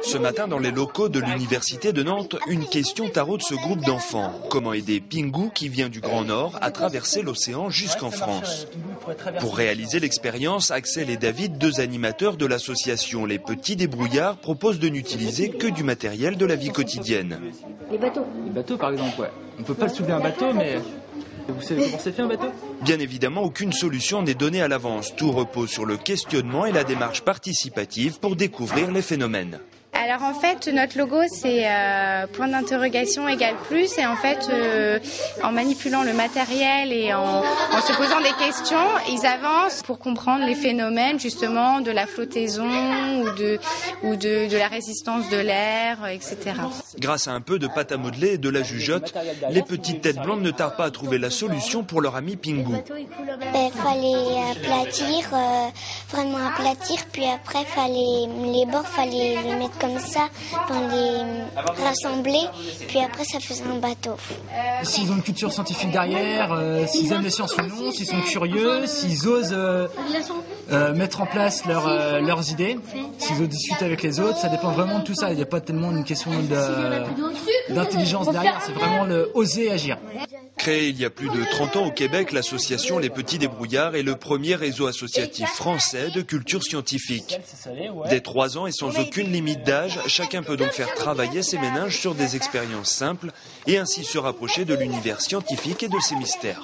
Ce matin, dans les locaux de l'Université de Nantes, une question taraude ce groupe d'enfants. Comment aider Pingu, qui vient du Grand Nord, à traverser l'océan jusqu'en France? Pour réaliser l'expérience, Axel et David, deux animateurs de l'association Les Petits Débrouillards, proposent de n'utiliser que du matériel de la vie quotidienne. Les bateaux. Les bateaux, par exemple, ouais. On peut pas le soulever un bateau, mais... Vous savez comment c'est fait un bateau? Bien évidemment, aucune solution n'est donnée à l'avance. Tout repose sur le questionnement et la démarche participative pour découvrir les phénomènes. Alors en fait, notre logo c'est point d'interrogation égale plus, et en fait en manipulant le matériel et en se posant des questions, ils avancent pour comprendre les phénomènes justement de la flottaison ou de la résistance de l'air, etc. Grâce à un peu de pâte à modeler et de la jugeote, les petites têtes blondes ne tardent pas à trouver la solution pour leur ami Pingu. Il fallait aplatir, vraiment aplatir, puis après les bords, fallait les mettre comme ça, les rassembler, puis après ça faisait un bateau. S'ils ont une culture scientifique derrière, s'ils aiment les sciences ou non, s'ils sont curieux, s'ils osent mettre en place leurs idées, s'ils osent discuter avec les autres, ça dépend vraiment de tout ça. Il n'y a pas tellement une question d'intelligence derrière, c'est vraiment le oser agir. Créée il y a plus de 30 ans au Québec, l'association Les Petits Débrouillards est le premier réseau associatif français de culture scientifique. Dès 3 ans et sans aucune limite d'âge, chacun peut donc faire travailler ses méninges sur des expériences simples et ainsi se rapprocher de l'univers scientifique et de ses mystères.